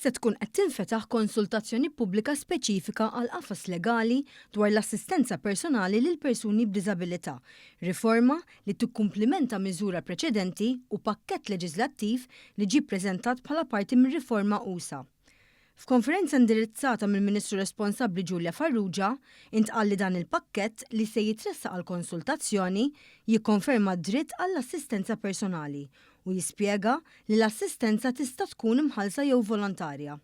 se tkun qed tinfetaħ konsultazzjoni pubblika speċifika għal qafas legali dwar l-assistenza personali lil persuni b'diżabilità, riforma li tikkumplimenta miżura preċedenti u pakkett leġislattiv li ġie ppreżentat bħala parti mir-riforma USA. F'konferenza indirizzata mill-Ministru responsabbli Giulia Farrugia, intqal li dan il-pakkett li se jitressaq għal konsultazzjoni jikkonferma d-dritt għall-assistenza personali u jispjega li l-assistenza tista' tkun imħallsa jew volontarja.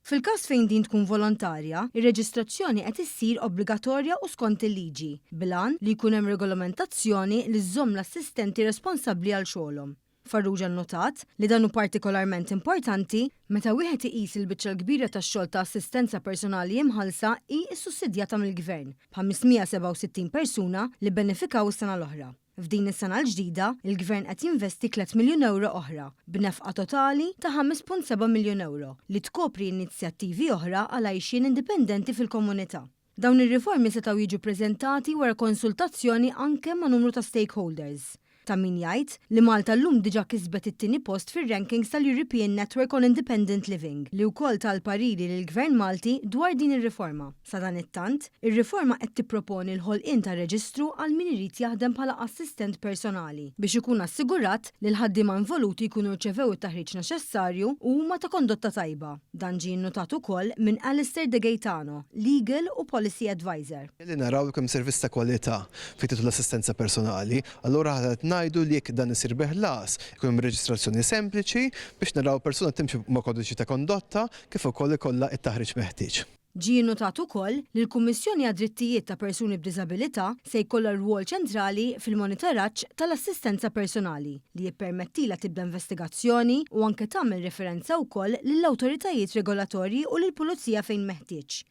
Fil-każ fejn din tkun volontarja, ir-reġistrazzjoni qed issir obbligatorja u skont il-liġi, bilan li jkun hemm regolamentazzjoni li żżomm l-assistenti responsabbli għal xogħolhom. Farrugia nnotat li dan hu partikolarment importanti meta wieħed iqis il-biċċa l-kbira tax-xogħol ta' assistenza personali imħallsa hi sussidjata mill-Gvern b'567 persuna li benefikaw is-sena l-oħra. F'din is-sena l-ġdida, il-Gvern qed jinvesti 3 miljun euro oħra b'nefqa totali ta' 5.7 miljun euro li tkopri inizjattivi oħra għal għajxien indipendenti fil-komunità. Dawn ir-riformi setgħu jiġu preżentati wara konsultazzjoni anke ma' numru ta' stakeholders. Ta' min jgħid li Malta llum diġà kisbet it-tieni post fir-rankings tal-European Network on Independent Living li wkoll tal-pariri lill-Gvern Malti dwar din ir-riforma. Sa dan it-tant, ir-riforma qed tipproponi l-ħolqien ta' reġistru għal min irid jaħdem bħala assistent personali biex ikun assigurat li l-ħaddiema involuti jkunu rċevew it-taħriġ neċessarju u huma ta' kondotta tajba. Dan ġie nnotat ukoll minn Alistair De Gaetano, Legal u Policy Advisor. Li naraw kemm servizz ta' kwalità fi titlu l-assistenza personali, allura ngħidu li jekk dan isir beħlas, ikun reġistrazzjoni sempliċi biex naraw persuna timxi ma' kodiċi ta' kondotta kif ukoll ikollha t-taħriġ meħtieġ. Ġie notat ukoll li l-Kummissjoni għad-Drittijiet ta' Persuni b'Diżabilità se jkollha rwol ċentrali fil-monitoraġġ tal-assistenza personali li jippermettila tibda investigazzjoni u anke tagħmel referenza wkoll lill-awtoritajiet regolatorji u lill-Pulizija fejn meħtieġ.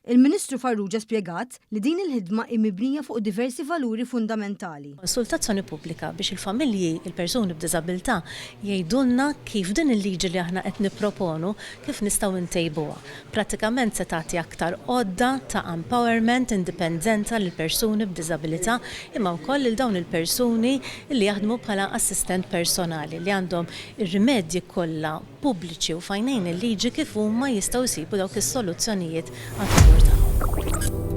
Il-Ministru Farrugia spjegat li din il-ħidma mibnija fuq diversi valuri fundamentali. Konsultazzjoni pubblika biex il-familji, il-persuni b'diżabilità jgħidulna kif din il-liġi li aħna qed nipproponu kif nistgħu ntejbuha. Prattikament se tagħti aktar għodda ta' empowerment, indipendenza lil persuni b'diżabilità imma wkoll lil dawn il-persuni li jaħdmu bħala assistent personali li għandhom ir-rimedji kollha pubbliċi u fajnejn il-liġi kif huma jistgħu jsibu dawk is-soluzzjonijiet għat-tagħhom.